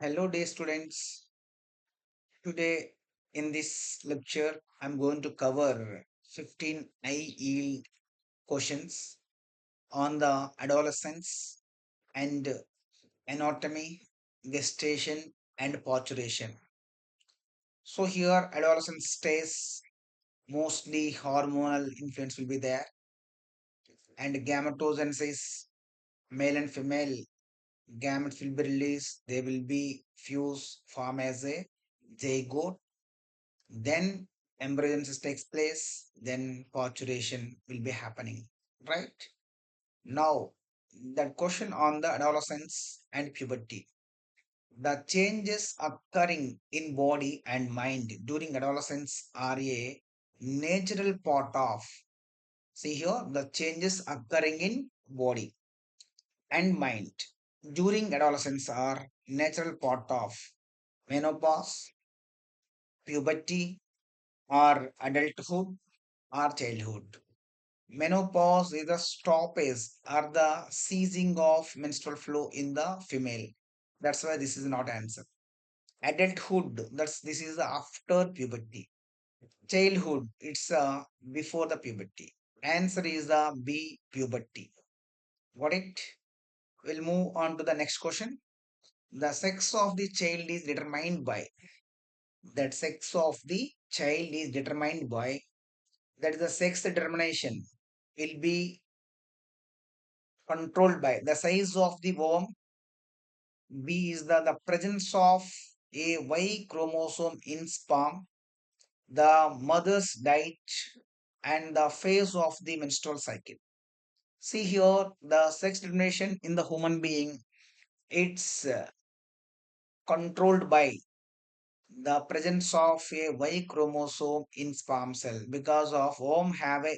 Hello, dear students. Today in this lecture, I'm going to cover 15 yield questions on the adolescence and anatomy, gestation, and parturition. So here, adolescent stays mostly hormonal influence will be there, and gametogenesis, male and female gametes will be released. They will be fused, form as a zygote. Then embryogenesis takes place, then parturition will be happening, right? Now, that question on the adolescence and puberty. The changes occurring in body and mind during adolescence are a natural part of, see here, the changes occurring in body and mind during adolescence are natural part of menopause, puberty, or adulthood or childhood. Menopause is the stoppage or the ceasing of menstrual flow in the female. That's why this is not answer. Adulthood, that's this is after puberty. Childhood, it's before the puberty. Answer is the B, puberty. Got it? We'll move on to the next question. The sex of the child is determined by, that sex of the child is determined by, that is the sex determination will be controlled by the size of the ovum. B is the presence of a Y chromosome in sperm, the mother's diet, and the phase of the menstrual cycle. See here, the sex determination in the human being, it's controlled by the presence of a Y chromosome in sperm cell because of ovum have a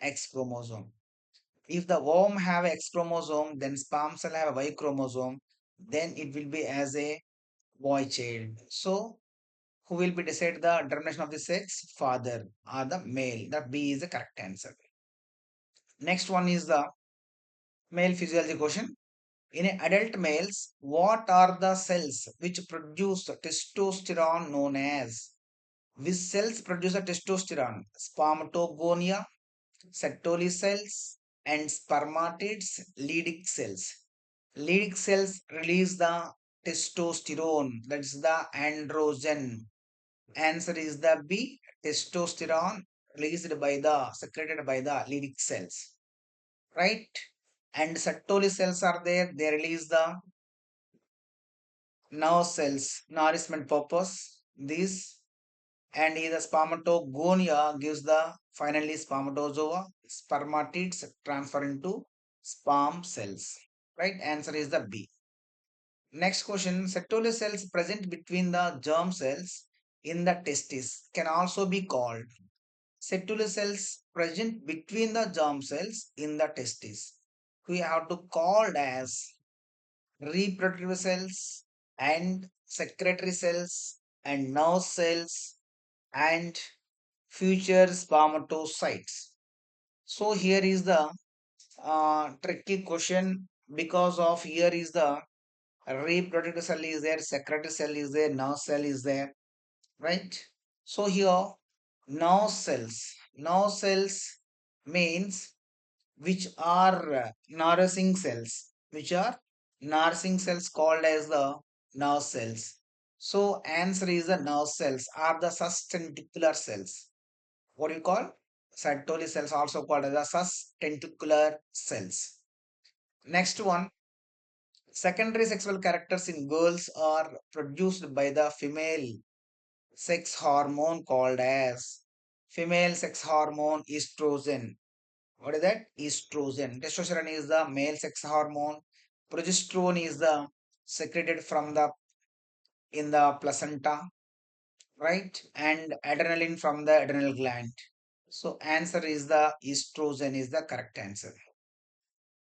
X chromosome. If the ovum have X chromosome, then sperm cell have a Y chromosome, then it will be as a boy child. So, who will be decide the determination of the sex? Father or the male. That B is the correct answer. Next one is the male physiology question. In adult males, what are the cells which produce testosterone known as? Which cells produce a testosterone? Spermatogonia, Sertoli cells, and spermatids, Leydig cells. Leydig cells release the testosterone, that is the androgen. Answer is the B, testosterone released by the secreted by the Leydig cells, right? And Sertoli cells are there, they release the nerve cells, nourishment purpose. These and the spermatogonia gives the finally spermatozoa, spermatids transfer into sperm cells, right? Answer is the B. Next question, Sertoli cells present between the germ cells in the testis can also be called Sertoli cells present between the germ cells in the testis. We have to call as reproductive cells and secretory cells and nerve cells and future spermatocytes. So here is the tricky question because of here is the reproductive cell is there, secretory cell is there, nerve cell is there, right? So here nerve cells means which are nourishing cells called as the nerve cells. So answer is the nerve cells are the sustentacular cells. What do you call? Sertoli cells also called as the sustentacular cells. Next one, secondary sexual characters in girls are produced by the female sex hormone called as female sex hormone estrogen. What is that? Estrogen. Testosterone is the male sex hormone. Progesterone is the secreted from the in the placenta, right? And adrenaline from the adrenal gland. So answer is the estrogen is the correct answer.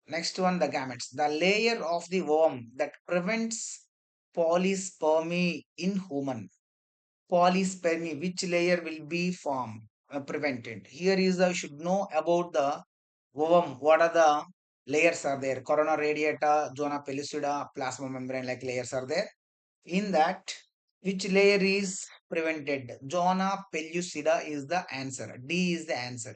Next one, the gametes. The layer of the worm that prevents polyspermy in human. Polyspermy, which layer will be formed, prevented? Here is the, you should know about the ovum. What are the layers are there? Corona radiata, zona pellucida, plasma membrane like layers are there. In that, which layer is prevented? Zona pellucida is the answer. D is the answer.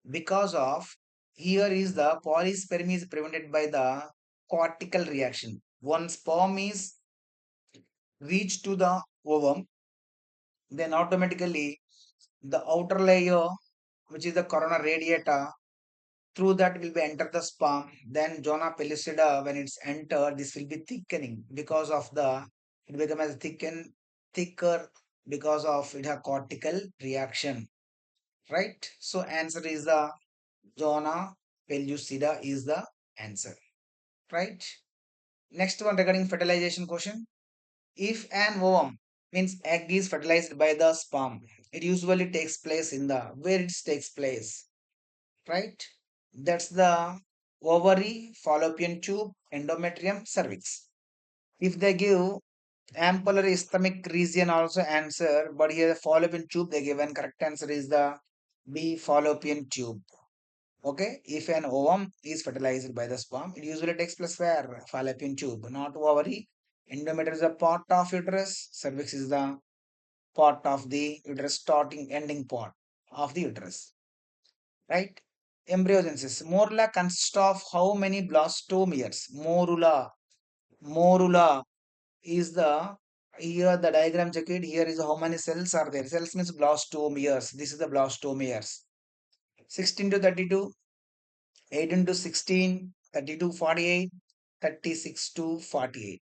Because of here is the polyspermy is prevented by the cortical reaction. One sperm is reached to the ovum, then automatically the outer layer, which is the corona radiata, through that will be enter the sperm. Then zona pellucida, when it's entered, this will be thickening because of the it become as thicker because of it have cortical reaction. Right? So answer is the zona pellucida is the answer. Right? Next one regarding fertilization question. If an ovum means egg is fertilized by the sperm, it usually takes place in the where it takes place, right? That's the ovary, fallopian tube, endometrium, cervix. If they give ampullary isthmic region also answer, but here the fallopian tube they given correct answer is the B fallopian tube. Okay, if an ovum is fertilized by the sperm, it usually takes place where? Fallopian tube, not ovary. Endometrium is a part of uterus. Cervix is the part of the uterus, starting ending part of the uterus. Right? Embryogenesis. Morula consists of how many blastomeres? Morula. Morula is the here the diagram check it. Here is how many cells are there. Cells means blastomeres. This is the blastomeres. 16 to 32. 8 into 16, 32, 48, 36 to 48.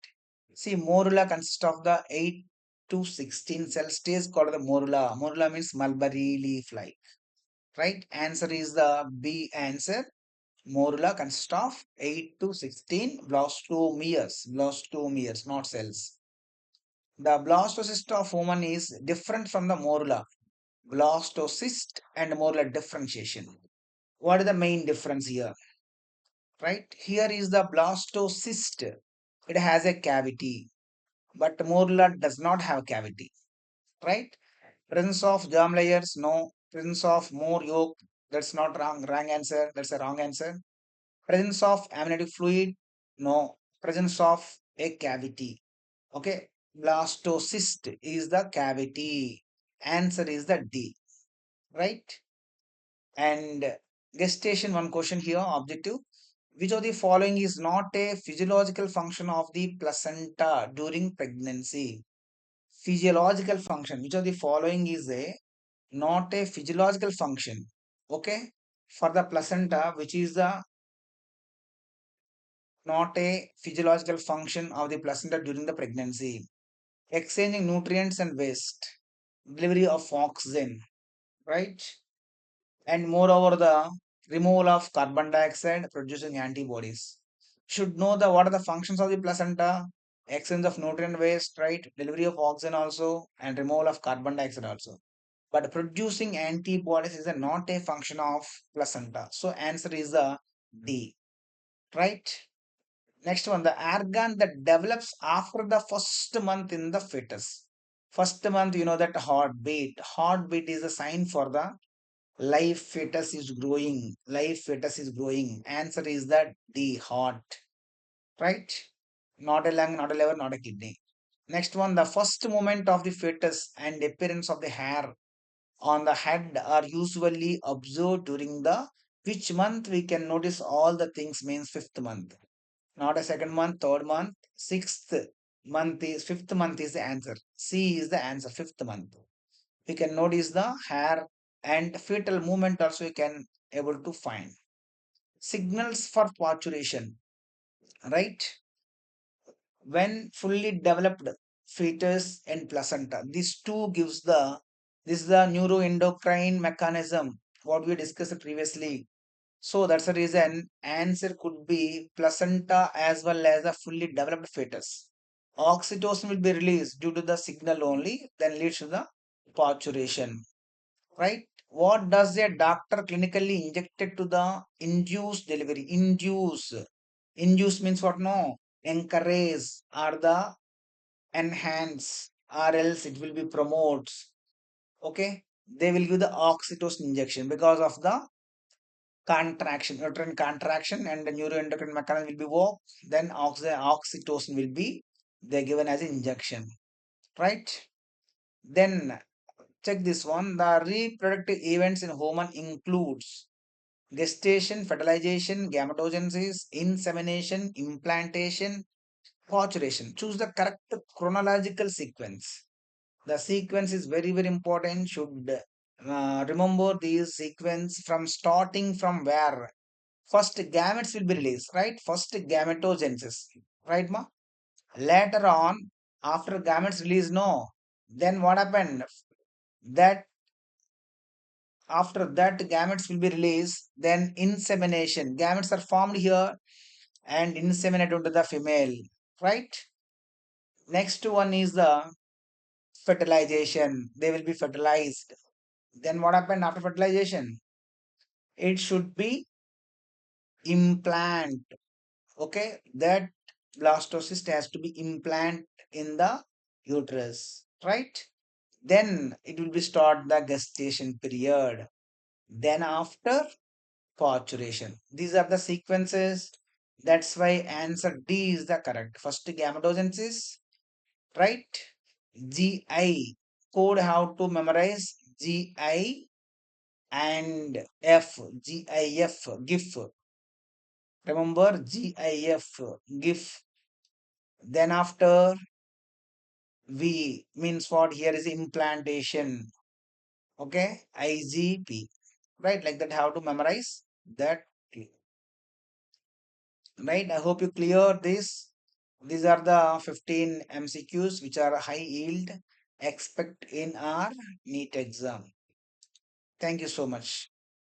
See, morula consists of the 8 to 16 cell stage called the morula. Morula means mulberry leaf like. Right? Answer is the B answer. Morula consists of 8 to 16 blastomeres. Blastomeres, not cells. The blastocyst of woman is different from the morula. Blastocyst and morula differentiation. What is the main difference here? Right? Here is the blastocyst. It has a cavity, but morula does not have cavity. Right? Presence of germ layers, no. Presence of more yolk, that's not wrong. Wrong answer. That's a wrong answer. Presence of amniotic fluid, no. Presence of a cavity. Okay. Blastocyst is the cavity. Answer is the D. Right? And gestation, one question here, objective. Which of the following is not a physiological function of the placenta during pregnancy? Physiological function. Which of the following is a not a physiological function? Okay. For the placenta, which is the not a physiological function of the placenta during the pregnancy. Exchanging nutrients and waste. Delivery of oxygen. Right. And moreover the removal of carbon dioxide producing antibodies. Should know the what are the functions of the placenta, exchange of nutrient waste, right? Delivery of oxygen also and removal of carbon dioxide also. But producing antibodies is not a function of placenta. So answer is the D, right? Next one, the organ that develops after the first month in the fetus. First month, you know that heartbeat. Heartbeat is a sign for the life fetus is growing. Life fetus is growing. Answer is that the heart. Right? Not a lung, not a liver, not a kidney. Next one, the first movement of the fetus and appearance of the hair on the head are usually observed during the which month we can notice all the things means fifth month. Not a second month, third month, sixth month is fifth month is the answer. C is the answer, fifth month. We can notice the hair and fetal movement also we can able to find. Signals for parturition, right? When fully developed fetus and placenta, these two gives the this is the neuroendocrine mechanism what we discussed previously. So that's the reason answer could be placenta as well as a fully developed fetus. Oxytocin will be released due to the signal only, then leads to the parturition. Right? What does a doctor clinically injected to the induced delivery? Induce. Induce means what? No. Encourage or the enhance or else it will be promotes. Okay. They will give the oxytocin injection because of the contraction, uterine contraction and the neuroendocrine mechanism will be work. Then oxytocin will be They're given as injection, right? Then check this one. The reproductive events in human includes gestation, fertilization, gametogenesis, insemination, implantation, parturition. Choose the correct chronological sequence. The sequence is very, very important. Should remember these sequence from starting from where first gametes will be released, right? First gametogenesis, right, ma? Later on, after gametes release, no. Then what happened? That after that gametes will be released, then insemination. Gametes are formed here and inseminated into the female, right? Next one is the fertilization. They will be fertilized. Then what happened after fertilization? It should be implant. Okay, that blastocyst has to be implant in the uterus, right? Then it will be start the gestation period. Then after parturition. These are the sequences. That's why answer D is the correct. First gametogenesis, right? GI code how to memorize GI and F, GIF, GIF. Remember GIF, GIF. Then after V means what here is implantation. Okay, IGP. Right, like that, how to memorize that. Right, I hope you clear this. These are the 15 MCQs which are high yield expect in our NEET exam. Thank you so much.